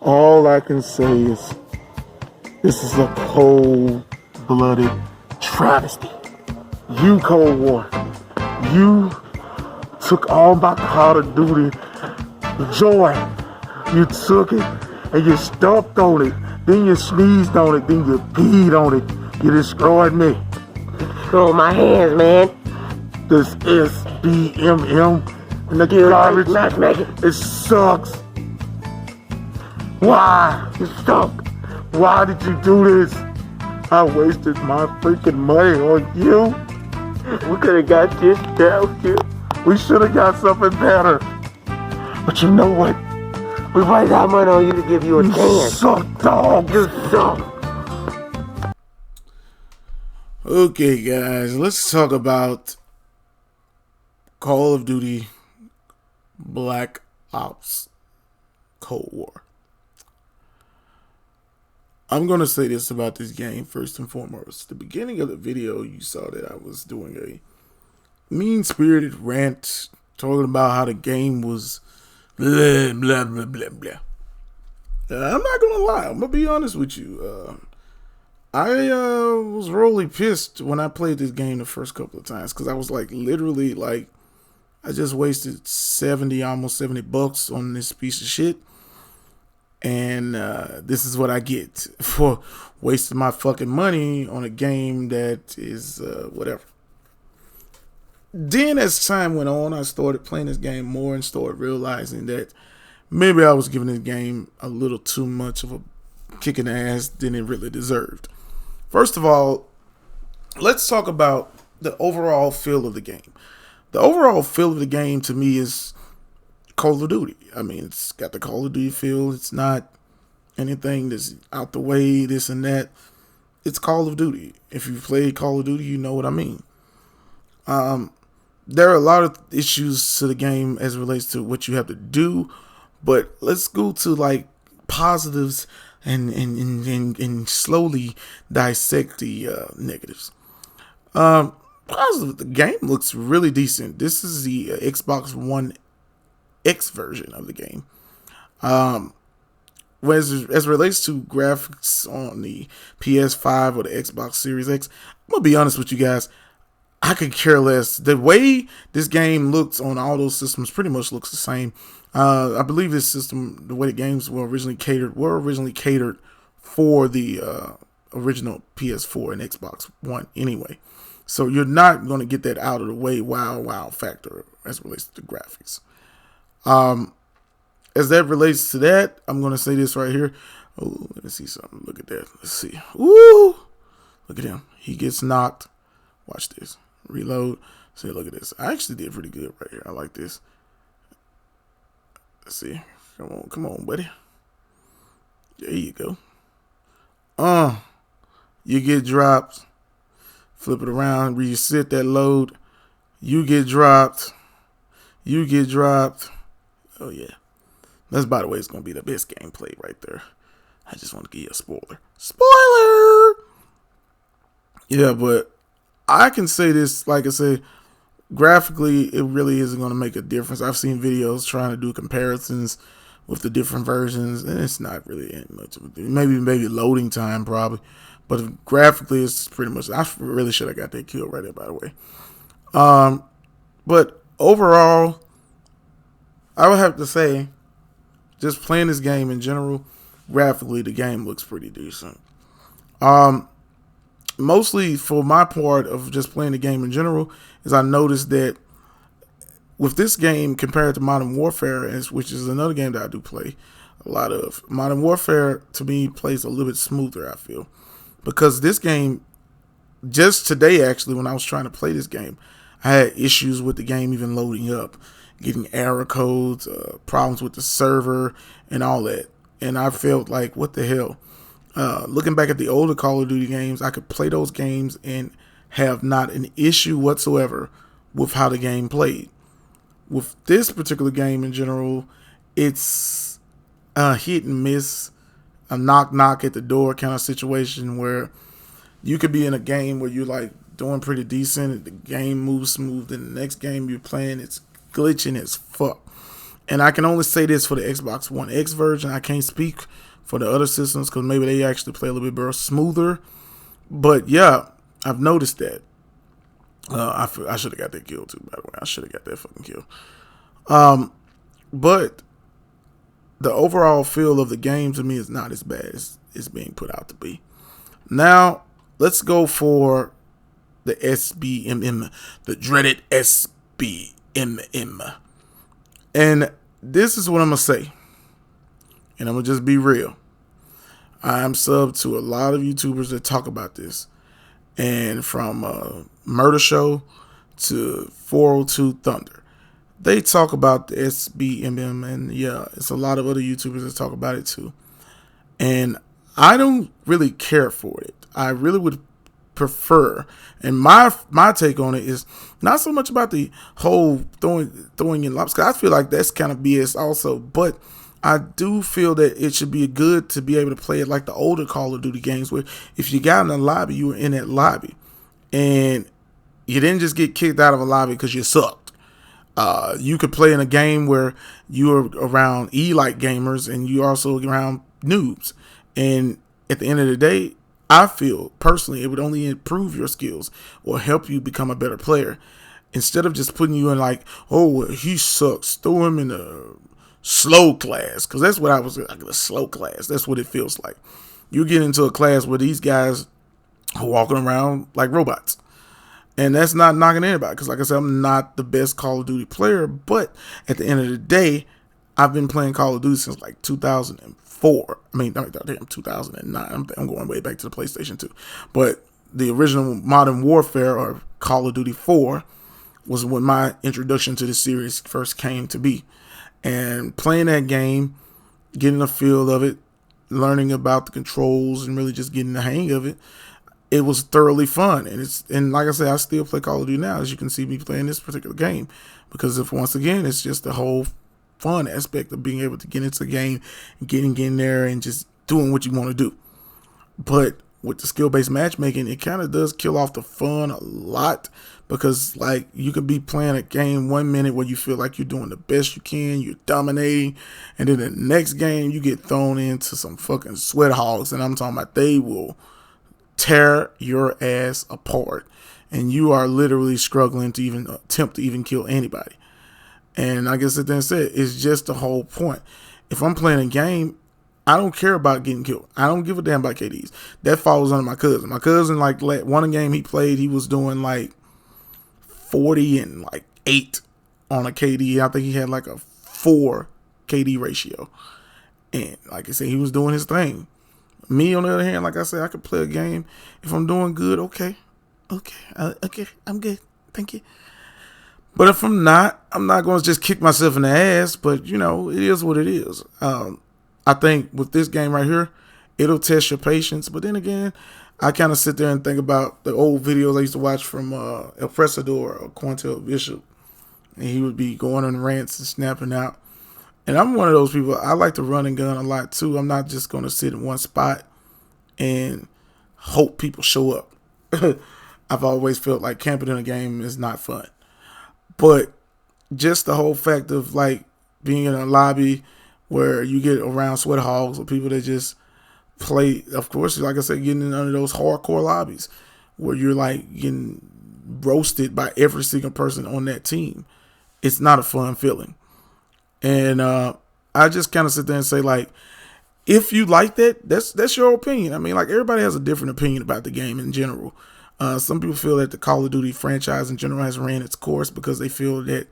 All I can say is this is a cold-blooded travesty. You, Cold War, you took all my Call of Duty joy. You took it and you stomped on it. Then you sneezed on it. Then you peed on it. You destroyed me. Throw my hands, man. This SBMM and the garbage. Matchmaking. It sucks. Why? You suck. Why did you do this? I wasted my freaking money on you. We could have got this down too. We should have got something better. But you know what? We wasted our money on you to give you a You chance. suck, dog. You suck. Okay, guys, let's talk about Call of Duty Black Ops Cold War. I'm going to say this about this game first and foremost. The beginning of the video, you saw that I was doing a mean-spirited rant talking about how the game was blah, blah, blah, blah, blah. I'm not going to lie. I'm going to be honest with you. I was really pissed when I played this game the first couple of times because I was like literally like I just wasted almost $70 on this piece of shit, and this is what I get for wasting my fucking money on a game that is whatever. Then as time went on, I started playing this game more and started realizing that maybe I was giving this game a little too much of a kick in the ass than it really deserved. First of all, let's talk about the overall feel of the game. The overall feel of the game to me is Call of Duty. I mean, it's got the Call of Duty feel. It's not anything that's out the way, this and that. It's Call of Duty. If you've played Call of Duty, you know what I mean. There are a lot of issues to the game as it relates to what you have to do, but let's go to like positives and slowly dissect the negatives. Positive, the game looks really decent. This is the Xbox One X version of the game. As it relates to graphics on the PS5 or the Xbox Series X, I'm gonna be honest with you guys. I could care less. The way this game looks on all those systems pretty much looks the same. I believe this system, the way the games were originally catered for the original PS4 and Xbox One anyway. So you're not going to get that out of the way wow factor as it relates to the graphics. As that relates to that, I'm going to say this right here. Oh, let me see something. Look at that. Let's see. Woo! Look at him. He gets knocked. Watch this. Reload. See, look at this. I actually did pretty good right here. I like this. Let's see. Come on, buddy. There you go. You get dropped. Flip it around. Reset that load. You get dropped. You get dropped. Oh, yeah. That's, by the way, it's going to be the best gameplay right there. I just want to give you a spoiler. Spoiler! Yeah, but I can say this, like I said, graphically, it really isn't going to make a difference. I've seen videos trying to do comparisons with the different versions, and it's not really much of a maybe loading time probably, but graphically, it's pretty much. I really should have got that kill right there, by the way. But overall, I would have to say, just playing this game in general, graphically, the game looks pretty decent. Mostly for my part of just playing the game in general is I noticed that with this game compared to Modern Warfare, which is another game that I do play a lot of, Modern Warfare to me plays a little bit smoother, I feel. Because this game, just today actually when I was trying to play this game, I had issues with the game even loading up, getting error codes, problems with the server and all that. And I felt like, what the hell? Looking back at the older Call of Duty games, I could play those games and have not an issue whatsoever with how the game played. With this particular game in general, it's a hit and miss, a knock at the door kind of situation where you could be in a game where you're like doing pretty decent, the game moves smooth, and the next game you're playing, it's glitching as fuck. And I can only say this for the Xbox One X version. I can't speak for the other systems because maybe they actually play a little bit more smoother. But yeah, I've noticed that. I should have got that kill too, by the way. I should have got that fucking kill. But the overall feel of the game to me is not as bad as it's being put out to be. Now, let's go for the SBMM, the dreaded SBMM. And this is what I'm going to say. And I'm going to just be real. I'm sub to a lot of YouTubers that talk about this. And from Murder Show to 402 Thunder. They talk about the SBMM, and yeah, it's a lot of other YouTubers that talk about it too. And I don't really care for it. I really would prefer, and my take on it is not so much about the whole throwing in lobs, because I feel like that's kind of BS also, but I do feel that it should be good to be able to play it like the older Call of Duty games, where if you got in a lobby, you were in that lobby, and you didn't just get kicked out of a lobby because you sucked. You could play in a game where you are around elite gamers and you also around noobs. And at the end of the day, I feel personally it would only improve your skills or help you become a better player. Instead of just putting you in like, oh, he sucks, throw him in a slow class. Because that's what I was, like a slow class. That's what it feels like. You get into a class where these guys are walking around like robots. And that's not knocking anybody, because like I said, I'm not the best Call of Duty player, but at the end of the day, I've been playing Call of Duty since like 2004. I mean, 2009. I'm going way back to the PlayStation 2. But the original Modern Warfare, or Call of Duty 4, was when my introduction to the series first came to be. And playing that game, getting a feel of it, learning about the controls, and really just getting the hang of it, it was thoroughly fun. And like I said, I still play Call of Duty now, as you can see me playing this particular game, because once again, it's just the whole fun aspect of being able to get into the game, getting in there and just doing what you want to do. But with the skill-based matchmaking, it kind of does kill off the fun a lot, because like you could be playing a game 1 minute where you feel like you're doing the best you can, you're dominating, and then the next game you get thrown into some fucking sweat hogs, and I'm talking about they will tear your ass apart, and you are literally struggling to even attempt to even kill anybody. And like I said, it's just the whole point. If I'm playing a game, I don't care about getting killed. I don't give a damn about KDs. That falls under my cousin. My cousin, like one game he played, he was doing like 40 and like 8 on a KD. I think he had like a 4 KD ratio. And like I said, he was doing his thing. Me, on the other hand, like I said, I could play a game. If I'm doing good, okay, I'm good, thank you. But if I'm not going to just kick myself in the ass. But, you know, it is what it is. I think with this game right here, it'll test your patience. But then again, I kind of sit there and think about the old videos I used to watch from El Presador or Quantel Bishop. And he would be going on rants and snapping out. And I'm one of those people, I like to run and gun a lot too. I'm not just going to sit in one spot and hope people show up. I've always felt like camping in a game is not fun. But just the whole fact of like being in a lobby where you get around sweat hogs or people that just play, of course, like I said, getting in under those hardcore lobbies where you're like getting roasted by every single person on that team. It's not a fun feeling. And I just kind of sit there and say, like, if you like that, that's your opinion. I mean, like, everybody has a different opinion about the game in general. Some people feel that the Call of Duty franchise in general has ran its course because they feel that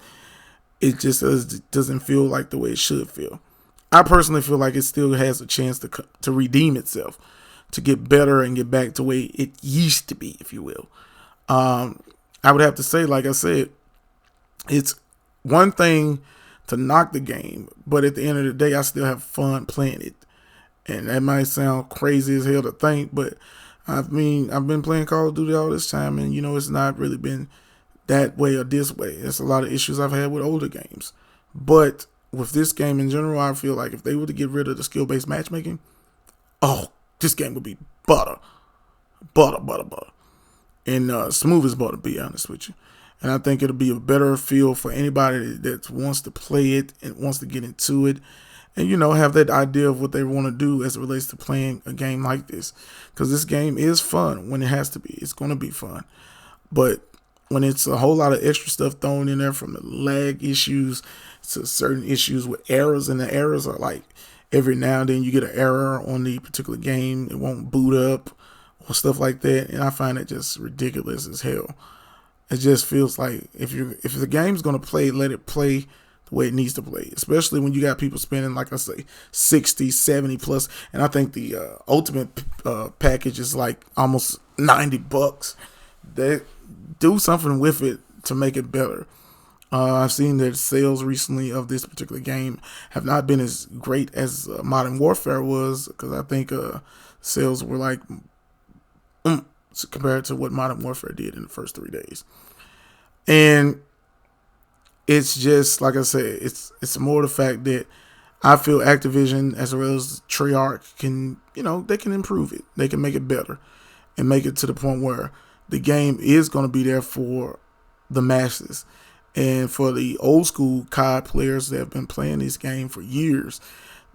it just doesn't feel like the way it should feel. I personally feel like it still has a chance to redeem itself, to get better and get back to the way it used to be, if you will. I would have to say, like I said, it's one thing to knock the game, but at the end of the day, I still have fun playing it. And that might sound crazy as hell to think, but I've been playing Call of Duty all this time, and you know, it's not really been that way or this way. There's a lot of issues I've had with older games. But with this game in general, I feel like if they were to get rid of the skill-based matchmaking, oh, this game would be butter. And smooth as butter, to be honest with you. And I think it'll be a better feel for anybody that wants to play it and wants to get into it and, have that idea of what they want to do as it relates to playing a game like this. Because this game is fun when it has to be. It's going to be fun. But when it's a whole lot of extra stuff thrown in there, from the lag issues to certain issues with errors, and the errors are like every now and then you get an error on the particular game, it won't boot up or stuff like that, and I find it just ridiculous as hell. It just feels like if the game's gonna play, let it play the way it needs to play, especially when you got people spending, like I say, 60, 70 plus, and I think the ultimate package is like almost $90. They do something with it to make it better. I've seen that sales recently of this particular game have not been as great as Modern Warfare was, because I think sales were like compared to what Modern Warfare did in the first 3 days. And it's just, like I said, it's more the fact that I feel Activision as well as Treyarch can, they can improve it. They can make it better and make it to the point where the game is going to be there for the masses. And for the old school COD players that have been playing this game for years,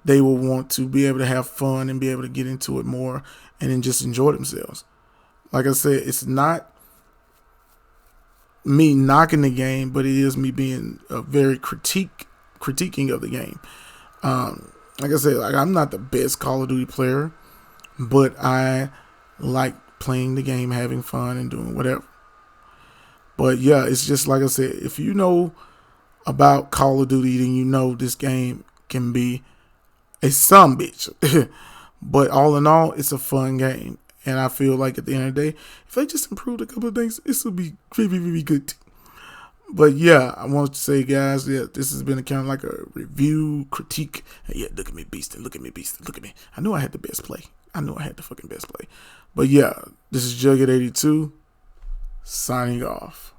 they will want to be able to have fun and be able to get into it more and then just enjoy themselves. Like I said, it's not me knocking the game, but it is me being a very critiquing of the game. Like I said, I'm not the best Call of Duty player, but I like playing the game, having fun, and doing whatever. But yeah, it's just like I said, if you know about Call of Duty, then you know this game can be a sumbitch. But all in all, it's a fun game. And I feel like at the end of the day, if they just improved a couple of things, this will be really, really good. But yeah, I want to say, guys, yeah, this has been a kind of like a review, critique. Yeah, look at me beasting, look at me beasting, look at me. I know I had the best play. I know I had the fucking best play. But yeah, this is Jughead82, signing off.